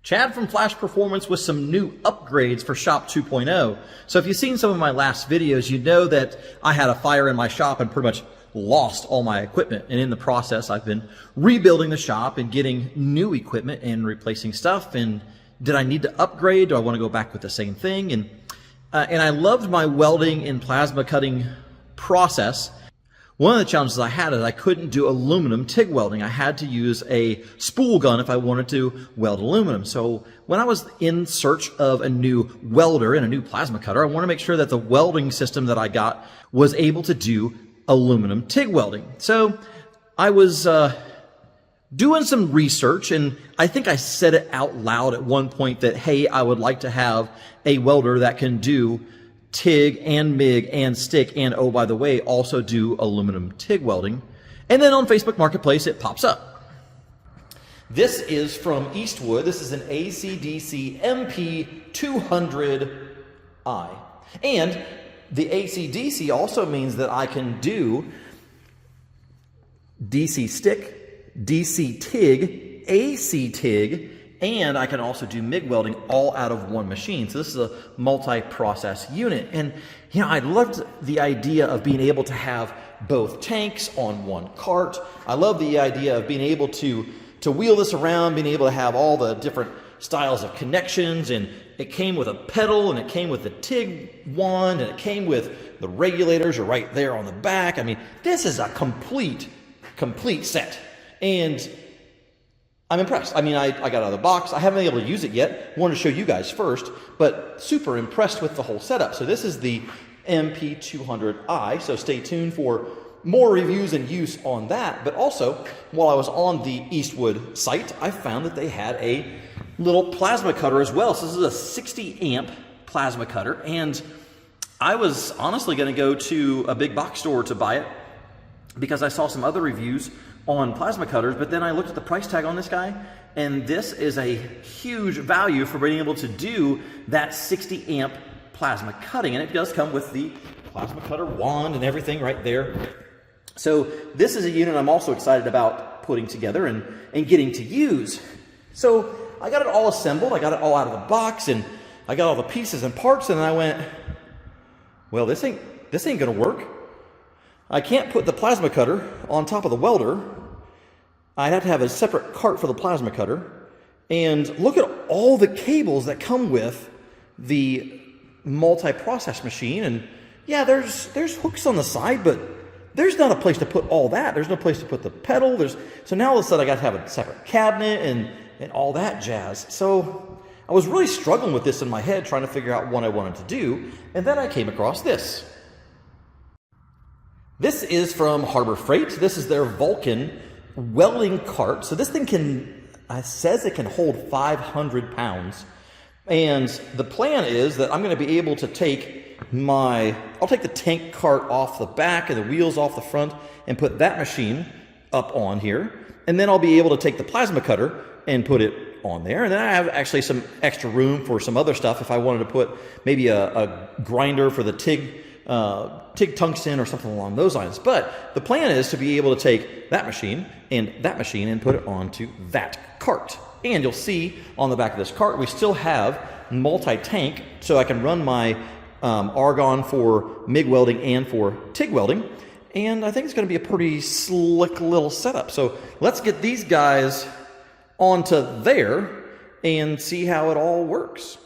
Chad from Flash Performance with some new upgrades for Shop 2.0. So if you've seen some of my last videos, you know that I had a fire in my shop and pretty much lost all my equipment. And in the process, I've been rebuilding the shop and getting new equipment and replacing stuff. And did I need to upgrade? Do I want to go back with the same thing? And I loved my welding and plasma cutting process. One of the challenges I had is I couldn't do aluminum TIG welding. I had to use a spool gun if I wanted to weld aluminum. So when I was in search of a new welder and a new plasma cutter, I wanted to make sure that the welding system that I got was able to do aluminum TIG welding. So I was doing some research, and I think I said it out loud at one point that, hey, I would like to have a welder that can do TIG and MIG and stick, and oh, by the way, also do aluminum TIG welding. And then on Facebook Marketplace, it pops up. This is from Eastwood. This is an AC/DC MP200i. And the AC/DC also means that I can do DC stick, DC TIG, AC TIG, and I can also do MIG welding all out of one machine. So this is a multi-process unit. And you know, I loved the idea of being able to have both tanks on one cart. I love the idea of being able to wheel this around, being able to have all the different styles of connections. And it came with a pedal, and it came with the TIG wand, and it came with the regulators are right there on the back. I mean, this is a complete set. And I'm impressed. I mean, I got out of the box. I haven't been able to use it yet. Wanted to show you guys first, but super impressed with the whole setup. So this is the MP200i, so stay tuned for more reviews and use on that. But also, while I was on the Eastwood site, I found that they had a little plasma cutter as well. So this is a 60 amp plasma cutter, and I was honestly going to go to a big box store to buy it because I saw some other reviews on plasma cutters, but then I looked at the price tag on this guy, and this is a huge value for being able to do that 60 amp plasma cutting. And it does come with the plasma cutter wand and everything right there. So this is a unit I'm also excited about putting together and getting to use. So I got it all assembled, I got it all out of the box, and I got all the pieces and parts, and I went, well, this ain't gonna work. I can't put the plasma cutter on top of the welder. I'd have to have a separate cart for the plasma cutter. And look at all the cables that come with the multi-process machine. And yeah, there's hooks on the side, but there's not a place to put all that. There's no place to put the pedal. So now all of a sudden I got to have a separate cabinet and all that jazz. So I was really struggling with this in my head, trying to figure out what I wanted to do. And then I came across this. This is from Harbor Freight. This is their Vulcan welding cart. So this thing says it can hold 500 pounds. And the plan is that I'm going to be able to I'll take the tank cart off the back and the wheels off the front and put that machine up on here. And then I'll be able to take the plasma cutter and put it on there. And then I have actually some extra room for some other stuff if I wanted to put maybe a grinder for the TIG tungsten or something along those lines. But the plan is to be able to take that machine and put it onto that cart. And you'll see on the back of this cart, we still have multi-tank, so I can run my argon for MIG welding and for TIG welding. And I think it's going to be a pretty slick little setup. So let's get these guys onto there and see how it all works.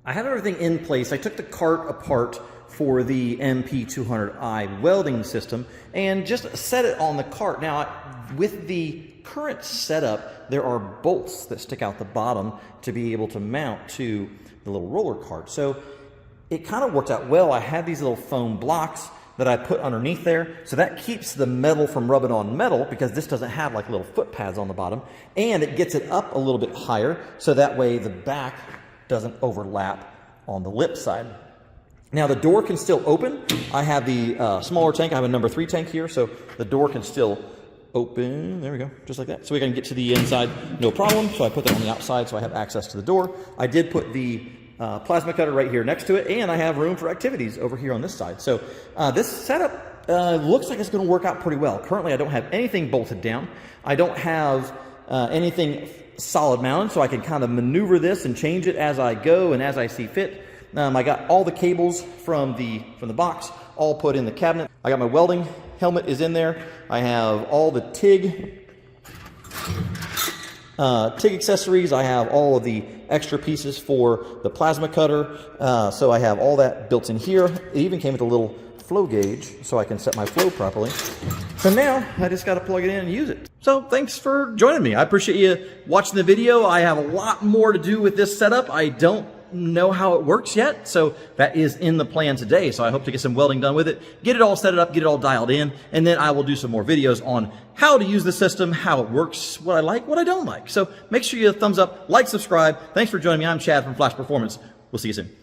I have everything in place. I took the cart apart for the MP200i welding system and just set it on the cart. Now, with the current setup, there are bolts that stick out the bottom to be able to mount to the little roller cart. So it kind of worked out well. I had these little foam blocks that I put underneath there, so that keeps the metal from rubbing on metal because this doesn't have like little foot pads on the bottom, and it gets it up a little bit higher so that way the back doesn't overlap on the lip side. Now the door can still open. I have the smaller tank. I have a number 3 tank here, so the door can still open. There we go, just like that. So we can get to the inside, no problem. So I put that on the outside so I have access to the door. I did put the plasma cutter right here next to it, and I have room for activities over here on this side. So this setup looks like it's going to work out pretty well. Currently, I don't have anything bolted down. I don't have anything solid mounted, so I can kind of maneuver this and change it as I go and as I see fit. I got all the cables from the box all put in the cabinet. I got my welding helmet is in there. I have all the TIG accessories. I have all of the extra pieces for the plasma cutter. So I have all that built in here. It even came with a little flow gauge so I can set my flow properly. So now I just got to plug it in and use it. So thanks for joining me. I appreciate you watching the video. I have a lot more to do with this setup. I don't know how it works yet, so that is in the plan today. So I hope to get some welding done with it, get it all set up, get it all dialed in, and then I will do some more videos on how to use the system, how it works, what I like, what I don't like. So make sure you thumbs up, like, subscribe. Thanks for joining me. I'm Chad from Flash Performance. We'll see you soon.